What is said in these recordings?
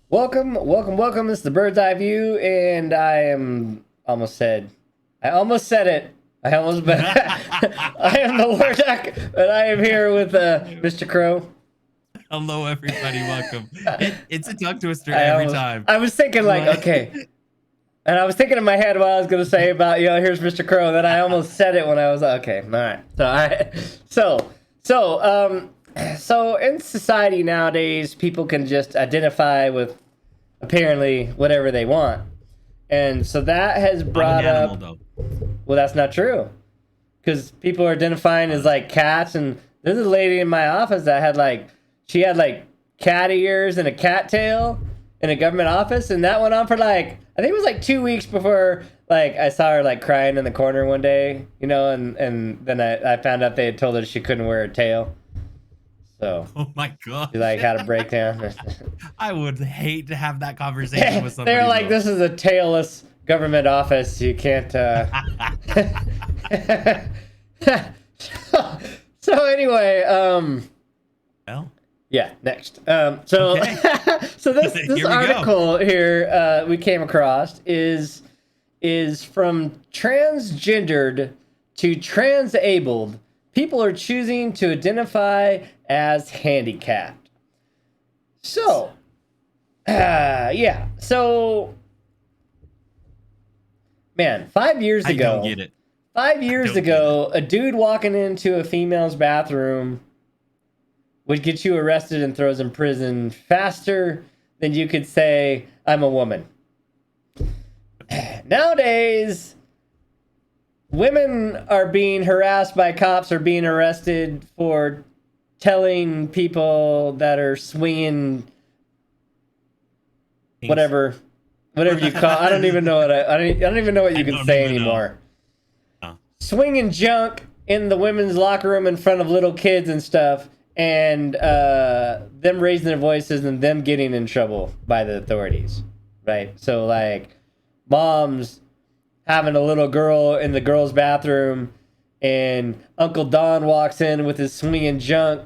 Welcome. This is the Bird's Eye View, and I almost said it. I almost, but I am the Lord Duck, and I am here with Mr. Krow. Hello, everybody. Welcome. It's a tongue twister I every almost, time. I was thinking like, okay, and I was thinking in my head what I was gonna say about here's Mr. Krow. Then I almost said it when I was like, okay, all right. So in society nowadays, people can just identify with apparently whatever they want. And so that has I'm an brought animal, up, though. well, that's not true. Because people are identifying as like cats. And there's a lady in my office that she had like cat ears and a cat tail in a government office. And that went on for like, I think it was like 2 weeks before like I saw her like crying in the corner one day, and then I found out they had told her she couldn't wear a tail. So Oh my god. she like had a breakdown. I would hate to have that conversation with somebody. They're like, this is a tailless government office. You can't. So anyway, Well, yeah. Next, Okay. so this Here we go. article here we came across is from transgendered to transabled. People are choosing to identify as handicapped. So, yeah. So, man, 5 years I ago, don't get it. 5 years don't get ago, a dude walking into a female's bathroom would get you arrested and throws in prison faster than you could say, I'm a woman. Nowadays, women are being harassed by cops or being arrested for telling people that are swinging whatever you call. I don't even know I don't even know what you can say anymore. Oh. Swinging junk in the women's locker room in front of little kids and stuff, and them raising their voices and them getting in trouble by the authorities, right? So like moms having a little girl in the girls' bathroom, and Uncle Don walks in with his swinging junk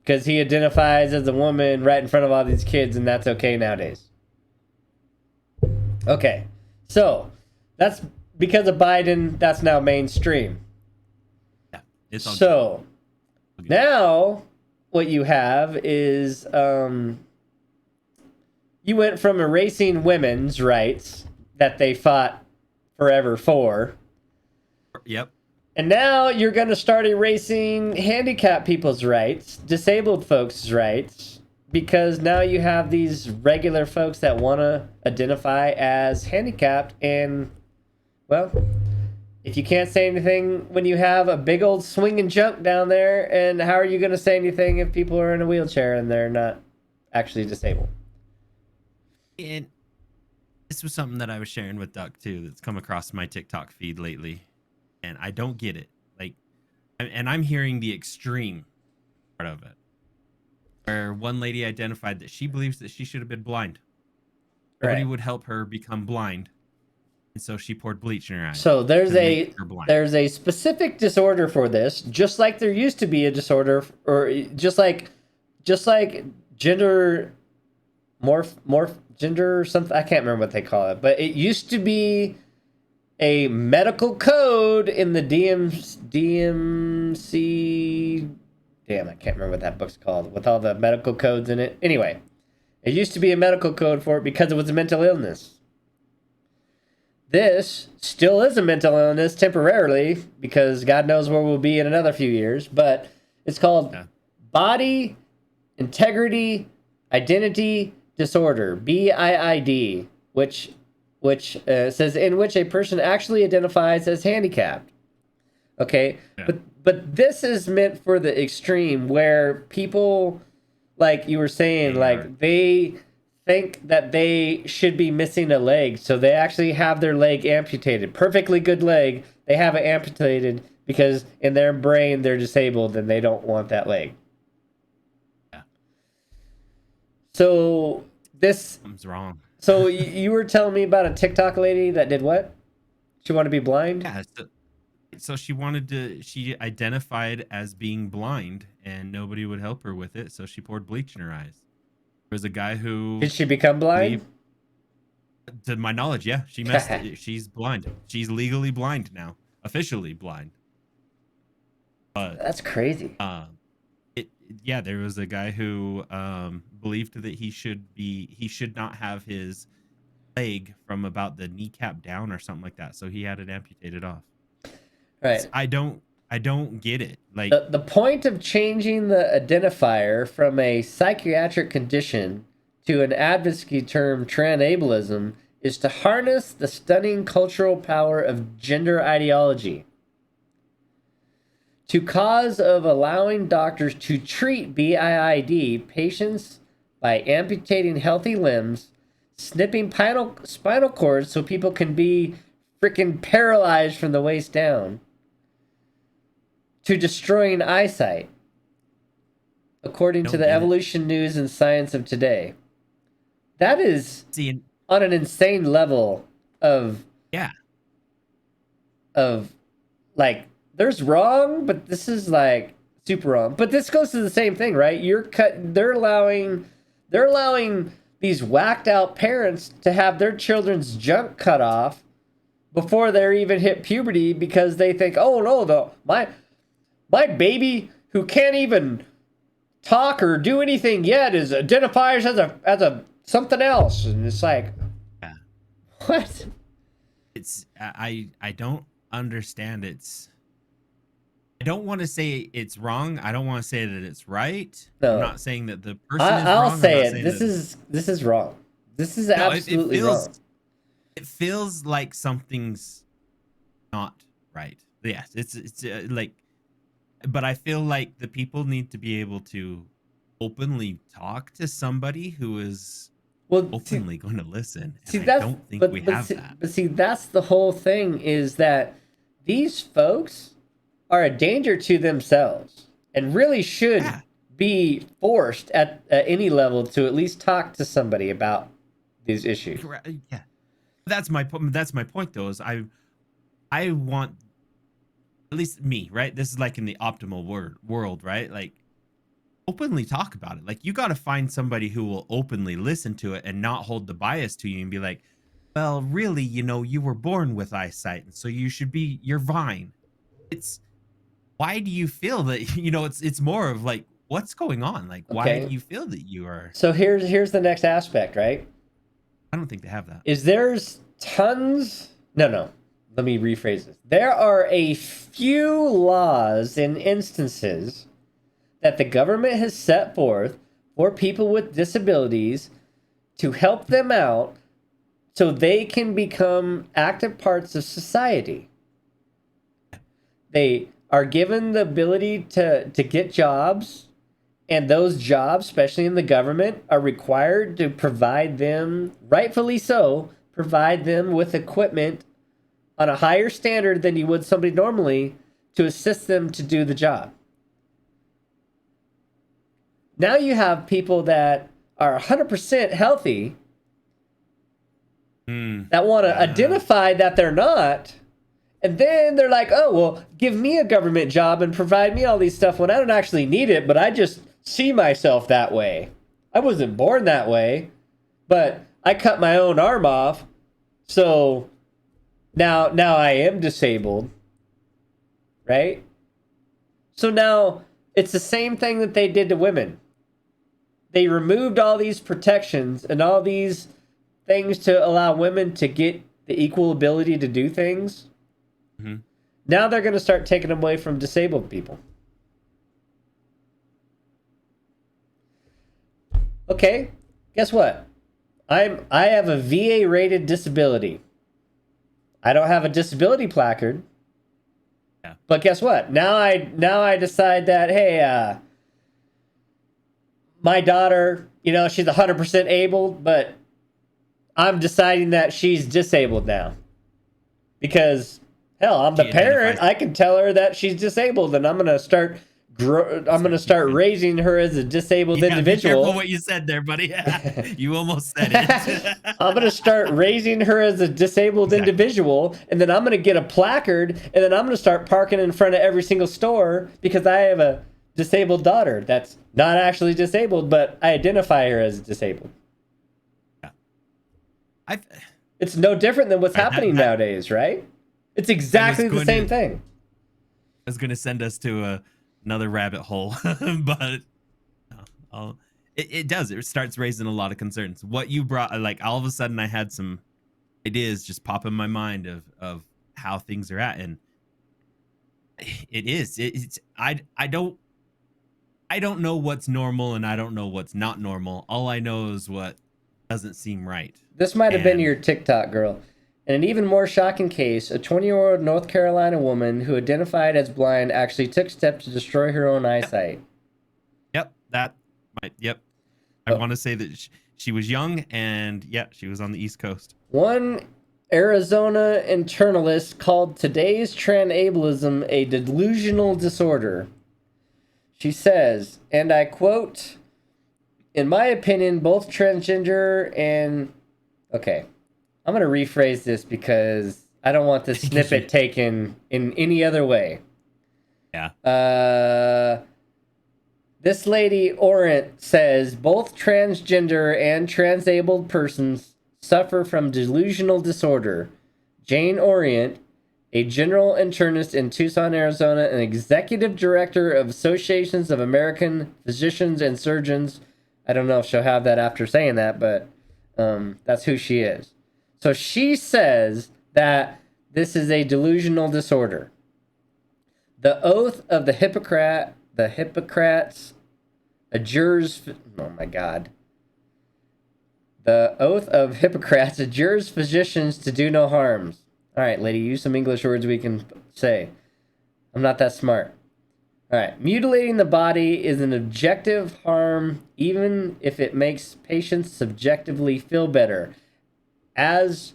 because he identifies as a woman right in front of all these kids, and that's okay nowadays. Okay, so that's because of Biden. That's now mainstream. Yeah, it's all So good. now what you have is you went from erasing women's rights that they fought forever for, Yep. and now you're going to start erasing handicapped people's rights, disabled folks' rights, because now you have these regular folks that want to identify as handicapped. And, well, if you can't say anything when you have a big old swinging junk down there, and how are you going to say anything if people are in a wheelchair and they're not actually disabled? And this was something that I was sharing with Duck too. That's come across my TikTok feed lately, and I don't get it. Like, and I'm hearing the extreme part of it, where one lady identified that she believes that she should have been blind. Nobody Right. would help her become blind, and so she poured bleach in her eyes So to make her blind. there's a specific disorder for this, just like there used to be a disorder, or just like gender gender something. I can't remember what they call it, but it used to be a medical code in the DMC. Damn, I can't remember what that book's called with all the medical codes in it. Anyway, it used to be a medical code for it because it was a mental illness. This still is a mental illness temporarily because God knows where we'll be in another few years, but it's called body integrity identity disorder, BIID, which says in which a person actually identifies as handicapped. Okay, Yeah. but this is meant for the extreme where people, like you were saying, like they think that they should be missing a leg, so they actually have their leg amputated. Perfectly good leg, they have it amputated because in their brain they're disabled and they don't want that leg. Yeah. So this, Something's wrong. so you were telling me about a TikTok lady that did what? She wanted to be blind? Yeah. So she identified as being blind, and nobody would help her with it, so she poured bleach in her eyes. There was a guy who Did she become blind? to my knowledge, yeah, she's blind. She's legally blind now, officially blind. But That's crazy. yeah, there was a guy who believed that he should not have his leg from about the kneecap down or something like that, so he had it amputated off. Right. I don't get it. Like the point of changing the identifier from a psychiatric condition to an advocacy term, transableism, is to harness the stunning cultural power of gender ideology to cause of allowing doctors to treat BIID patients by amputating healthy limbs, snipping spinal cords so people can be freaking paralyzed from the waist down, to destroying eyesight, according to the Evolution News and Science of Today. That is on an insane level of like, there's wrong, but this is like super wrong. But this goes to the same thing, right? They're allowing these whacked out parents to have their children's junk cut off before they're even hit puberty because they think, oh no, my baby who can't even talk or do anything yet identifies as a something else, and it's like, what? It's I don't understand. I don't want to say it's wrong. I don't want to say that it's right. No. I'm not saying that the person is wrong. I'll say it. This is wrong. This is absolutely wrong. It feels like something's not right. Yes, it's like, but I feel like the people need to be able to openly talk to somebody who is openly going to listen. And I don't think we have that. But see, that's the whole thing, is that these folks are a danger to themselves and really should be forced at any level to at least talk to somebody about these issues. Yeah, that's my point though, is I want, at least me, right? This is like in the optimal world, right? Like, openly talk about it. Like, you got to find somebody who will openly listen to it and not hold the bias to you and be like, well, really, you were born with eyesight, and so you're fine. It's, why do you feel that, it's more of like, what's going on? Like, why do you feel that you are? So here's the next aspect, right? I don't think they have that. There's tons. No. Let me rephrase this. There are a few laws and instances that the government has set forth for people with disabilities to help them out so they can become active parts of society. They are given the ability to get jobs, and those jobs, especially in the government, are required to provide them, rightfully so, provide them with equipment on a higher standard than you would somebody normally to assist them to do the job. Now you have people that are 100% healthy that want to identify that they're not, and then they're like, oh, well, give me a government job and provide me all these stuff when I don't actually need it, but I just see myself that way. I wasn't born that way, but I cut my own arm off, so now I am disabled, right? So now it's the same thing that they did to women. They removed all these protections and all these things to allow women to get the equal ability to do things. Mm-hmm. Now they're going to start taking them away from disabled people. Okay, guess what? I have a VA rated disability. I don't have a disability placard. Yeah. But guess what? Now I decide that, hey, my daughter, she's 100% able, but I'm deciding that she's disabled now. Because, hell, I'm the parent. I can tell her that she's disabled, and I'm going to start raising her as a disabled individual. Be careful what you said there, buddy. You almost said it. I'm going to start raising her as a disabled individual, and then I'm going to get a placard, and then I'm going to start parking in front of every single store because I have a disabled daughter that's not actually disabled, but I identify her as disabled. Yeah. It's no different than what's Right, happening nowadays, right? It's exactly the same thing. I was going to send us to another rabbit hole, but it does. It starts raising a lot of concerns. What you brought, like all of a sudden I had some ideas just pop in my mind of how things are at. And it's I don't know what's normal and I don't know what's not normal. All I know is what doesn't seem right. This might have been your TikTok girl. In an even more shocking case, a 20-year-old North Carolina woman who identified as blind actually took steps to destroy her own eyesight. Yep, yep. I want to say that she was young, and yeah, she was on the East Coast. One Arizona internalist called today's transableism a delusional disorder. She says, and I quote, "In my opinion, both transgender and..." Okay, I'm going to rephrase this because I don't want this snippet taken in any other way. Yeah. This lady, Orient, says both transgender and transabled persons suffer from delusional disorder. Jane Orient, a general internist in Tucson, Arizona, and executive director of Associations of American Physicians and Surgeons. I don't know if she'll have that after saying that, but that's who she is. So she says that this is a delusional disorder. The oath of the Hippocrates adjures... Oh my God. The oath of Hippocrates adjures physicians to do no harms. All right, lady, use some English words we can say. I'm not that smart. All right. Mutilating the body is an objective harm, even if it makes patients subjectively feel better. As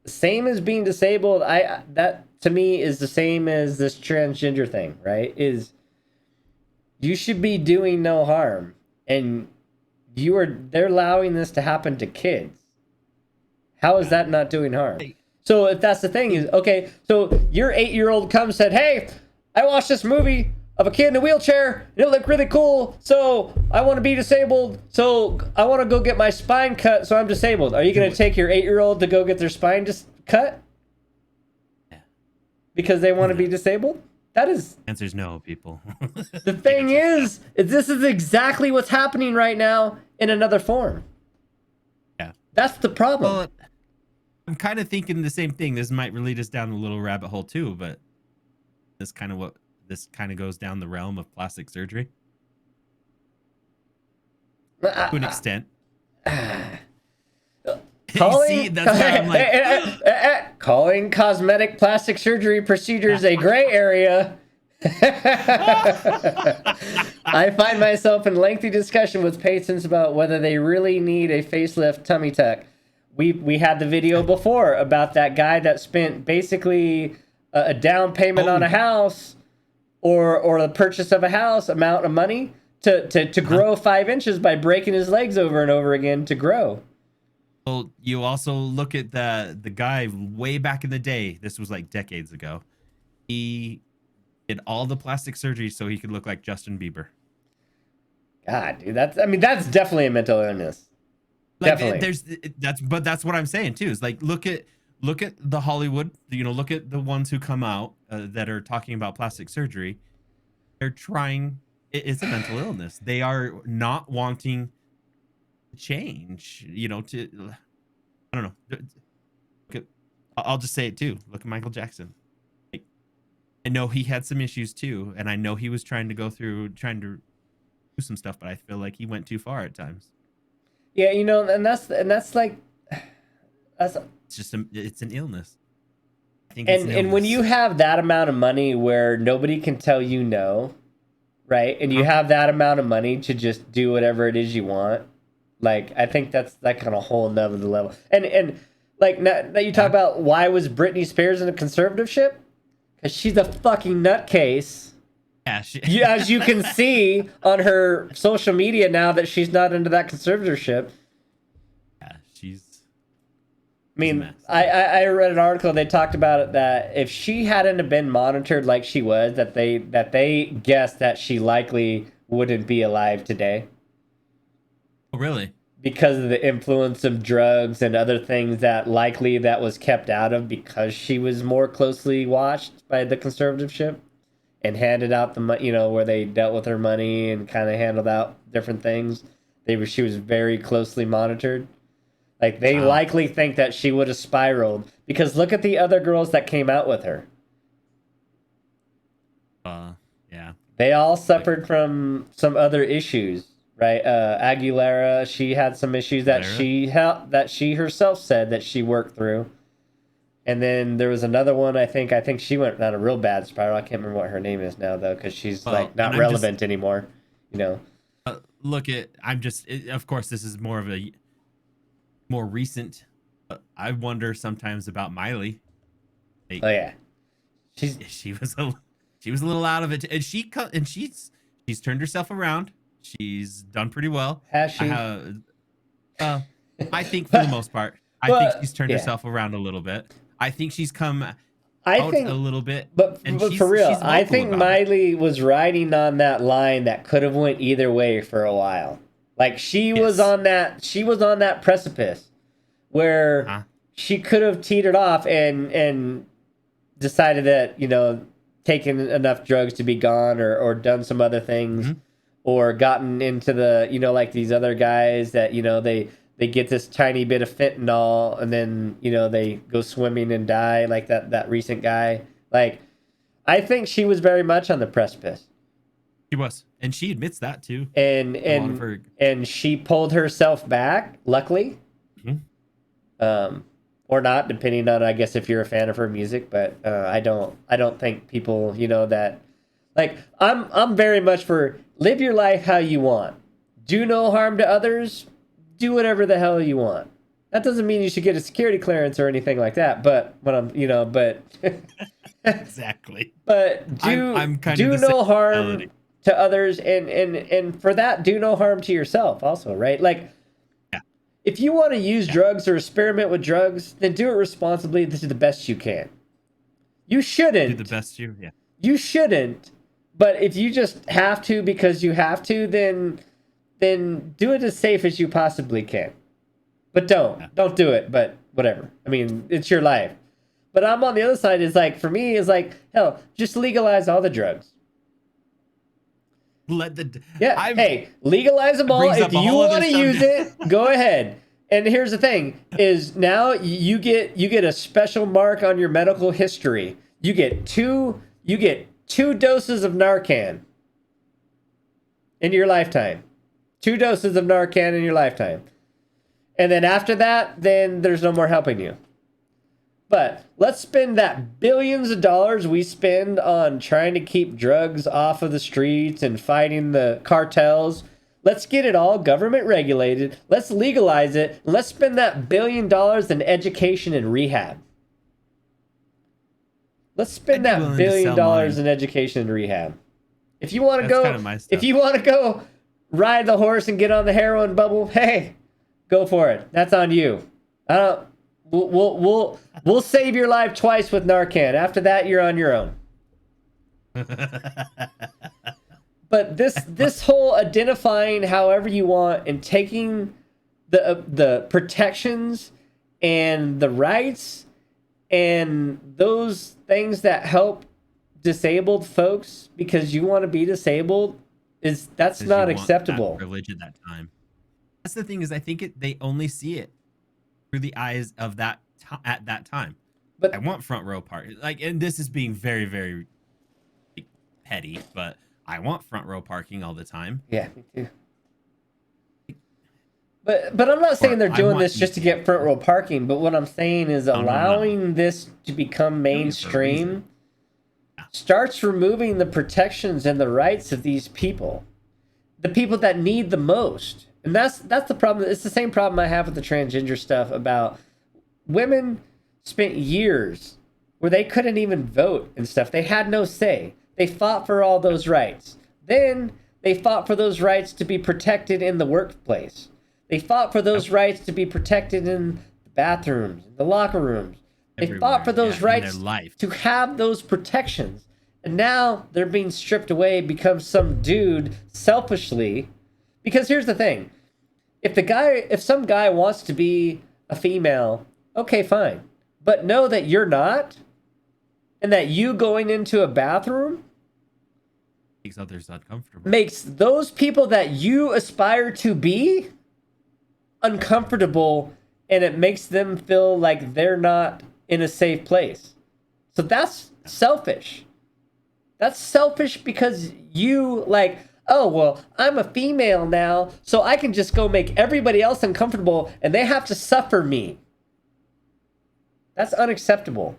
same as being disabled, that to me is the same as this transgender thing, right? Is you should be doing no harm, and they're allowing this to happen to kids. How is that not doing harm? So if that's the thing, is okay, so your 8-year-old comes said, "Hey, I watched this movie of a kid in a wheelchair and it looked really cool, so I want to be disabled, so I want to go get my spine cut, so I'm disabled." Are you going to take your 8-year-old to go get their spine just cut? Yeah. Because they want to be disabled? That is... Answer's no, people. The thing is this is exactly what's happening right now in another form. Yeah. That's the problem. Well, I'm kind of thinking the same thing. This might lead us down a little rabbit hole too, but this kind of goes down the realm of plastic surgery to an extent. See, that's why I'm like, calling cosmetic plastic surgery procedures a gray area. I find myself in lengthy discussion with patients about whether they really need a facelift tummy tuck. We had the video before about that guy that spent basically a down payment on a house or the purchase of a house amount of money to grow 5 inches by breaking his legs over and over again to grow. Well, you also look at the guy way back in the day. This was like decades ago. He did all the plastic surgery so he could look like Justin Bieber. God, dude, that's definitely a mental illness. Like, definitely. That's what I'm saying too. Is like look at the Hollywood. Look at the ones who come out that are talking about plastic surgery. They're trying. It's a mental illness. They are not wanting change. I don't know. I'll just say it too. Look at Michael Jackson. Like, I know he had some issues too, and I know he was trying to do some stuff, but I feel like he went too far at times. Yeah, and that's like it's just it's an illness. I think and when you have that amount of money where nobody can tell you no, right? And you have that amount of money to just do whatever it is you want. Like, I think that's like on a whole nother level. And like now you talk about why was Britney Spears in a conservatorship? Because she's a fucking nutcase. Yeah, as you can see on her social media now that she's not into that conservatorship. Yeah, she's I mean, I read an article. They talked about it that if she hadn't have been monitored like she was, that they guessed that she likely wouldn't be alive today. Oh, really? Because of the influence of drugs and other things that likely that was kept out of because she was more closely watched by the conservatorship and handed out the money, where they dealt with her money and kind of handled out different things. She was very closely monitored. Like, they likely think that she would have spiraled because look at the other girls that came out with her. Yeah. They all suffered from some other issues, right? Aguilera, she had some issues that she herself said that she worked through. And then there was another one, I think she went down a real bad spiral. I can't remember what her name is now, though, because she's not relevant anymore, Of course, this is more of a more recent. I wonder sometimes about Miley. Like, oh yeah, she was a little out of it, and she's turned herself around. She's done pretty well. Has she? I think for the most part, I think she's turned herself around a little bit. I think she's come out a little bit. But for real, I think Miley was riding on that line that could have went either way for a while. Like she was on that precipice where she could have teetered off and decided that, taken enough drugs to be gone or done some other things or gotten into the, like these other guys that, they get this tiny bit of fentanyl and then, they go swimming and die like that recent guy. Like, I think she was very much on the precipice. She was, and she admits that too. And she pulled herself back, luckily, or not, depending on, I guess, if you're a fan of her music. But I don't think people, that, like, I'm very much for live your life how you want, do no harm to others, do whatever the hell you want. That doesn't mean you should get a security clearance or anything like that. But exactly. But do no harm to others, and for that, do no harm to yourself also, right? Like, if you want to use drugs or experiment with drugs, then do it responsibly to the best you can. You shouldn't. Do the best You shouldn't. But if you just have to because you have to, then do it as safe as you possibly can. But don't do it. But whatever. I mean, it's your life. But I'm on the other side. Is like, for me, is like, hell, just legalize all the drugs. Hey, legalize them all. If you want to use it, go ahead. And here's the thing: is now you get a special mark on your medical history. You get two doses of Narcan in your lifetime. 2 doses of Narcan in your lifetime. And then after that, then there's no more helping you. But let's spend that billions of dollars we spend on trying to keep drugs off of the streets and fighting the cartels. Let's get it all government regulated. Let's legalize it. And let's spend that $1 billion in education and rehab. Let's spend that $1 billion in education and rehab. If you want to go ride the horse and get on the heroin bubble, hey, go for it. That's on you. We'll save your life twice with Narcan. After that, you're on your own. But this whole identifying however you want and taking the protections and the rights and those things that help disabled folks because you want to be disabled that's not acceptable. That privilege at that time. That's the thing, is I think they only see it through the eyes of that at that time. But I want front row parking, and this is being very, very petty, but I want front row parking all the time. Yeah, me too. But I'm not saying they're doing this just to get front row parking. But what I'm saying is allowing this to become mainstream starts removing the protections and the rights of these people, the people that need the most. And that's the problem. It's the same problem I have with the transgender stuff about women spent years where they couldn't even vote and stuff. They had no say. They fought for all those rights. Then they fought for those rights to be protected in the workplace. They fought for those rights to be protected in bathrooms, the locker rooms. They Everywhere, fought for those in their rights life. to have those protections. And now they're being stripped away, become some dude selfishly. Because here's the thing. If some guy wants to be a female, okay, fine. But know that you're not, and that you going into a bathroom Makes others uncomfortable. makes those people that you aspire to be uncomfortable, and it makes them feel like they're not in a safe place. So that's selfish. That's selfish because you like, oh, well, I'm a female now, so I can just go make everybody else uncomfortable and they have to suffer me. That's unacceptable.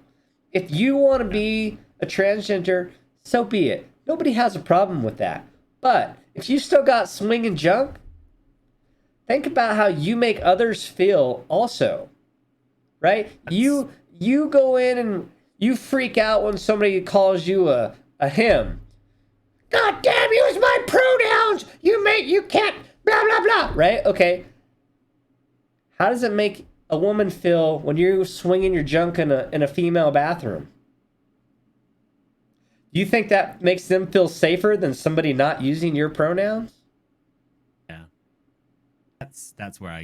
If you want to be a transgender, so be it. Nobody has a problem with that. But if you still got swinging junk, think about how you make others feel also. Right? You go in and you freak out when somebody calls you a him. God damn, use my pronouns! You can't blah blah blah. Right? Okay. How does it make a woman feel when you're swinging your junk in a female bathroom? Do you think that makes them feel safer than somebody not using your pronouns? Yeah. That's where I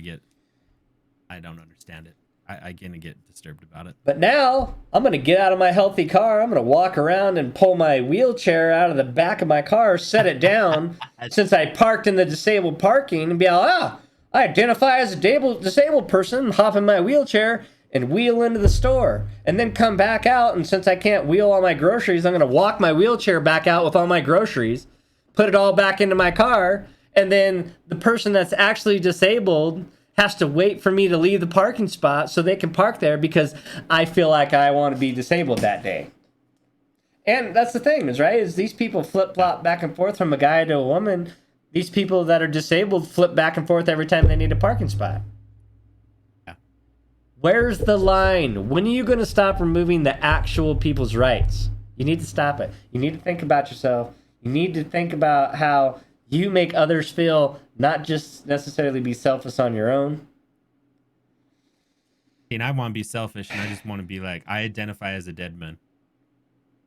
don't understand it. I gonna get disturbed about it. But now I'm gonna get out of my healthy car. I'm gonna walk around and pull my wheelchair out of the back of my car, set it down since I parked in the disabled parking, and be like, I identify as a disabled person, hop in my wheelchair and wheel into the store, and then come back out. And since I can't wheel all my groceries, I'm gonna walk my wheelchair back out with all my groceries, put it all back into my car, and then the person that's actually disabled has to wait for me to leave the parking spot so they can park there because I feel like I want to be disabled that day. And that's the thing, is these people flip-flop back and forth from a guy to a woman. These people that are disabled flip back and forth every time they need a parking spot. Yeah. Where's the line? When are you going to stop removing the actual people's rights? You need to stop it. You need to think about yourself. You need to think about how you make others feel, not just necessarily be selfish on your own. I want to be selfish, and I just want to be like, I identify as a dead man.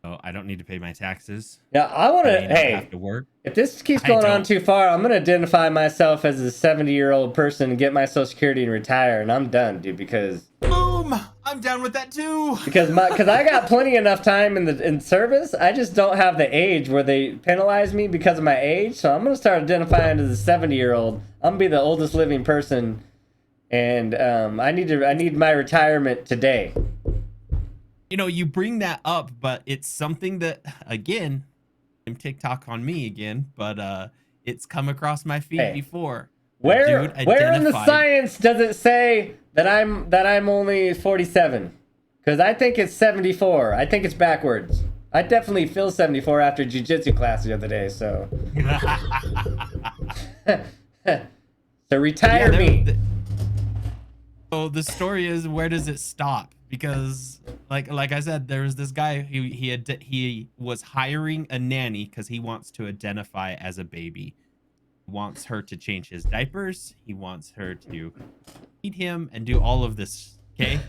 So I don't need to pay my taxes. Yeah, I want to, have to work. If this keeps going on too far, I'm going to identify myself as a 70-year-old person and get my Social Security and retire, and I'm done, dude, because... Boom! I'm down with that too! Because I got plenty enough time in service. I just don't have the age where they penalize me because of my age, so I'm going to start identifying as a 70-year-old. I'm going to be the oldest living person, and I need my retirement today. You know, you bring that up, but it's something that, again, I'm TikTok on me again, but it's come across my feed before. Where in the science does it say that I'm only 47? Because I think it's 74. I think it's backwards. I definitely feel 74 after jiu-jitsu class the other day, so... So retire me. So the story is, where does it stop? Because like I said, there was this guy he was hiring a nanny because he wants to identify as a baby. He wants her to change his diapers. He wants her to feed him and do all of this. Okay,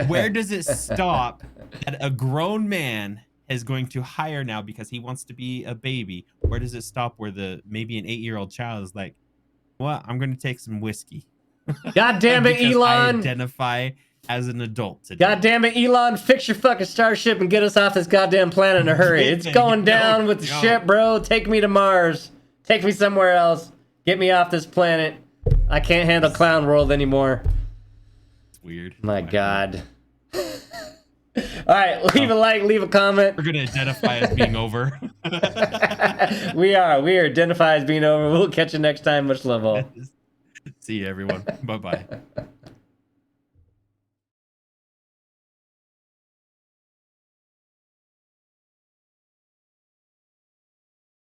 where does it stop that a grown man is going to hire now because he wants to be a baby? Where does it stop where maybe an 8-year-old child is like, well, I'm going to take some whiskey. God damn it, Elon! I identify as an adult today. God damn it, Elon, fix your fucking starship and get us off this goddamn planet in a hurry. It's going down with the ship, bro. Take me to Mars. Take me somewhere else. Get me off this planet. I can't handle Clown World anymore. It's weird. My God. All right, leave a like, leave a comment. We're going to identify as being over. We are identified as being over. We'll catch you next time. Much love all. See you, everyone. Bye-bye.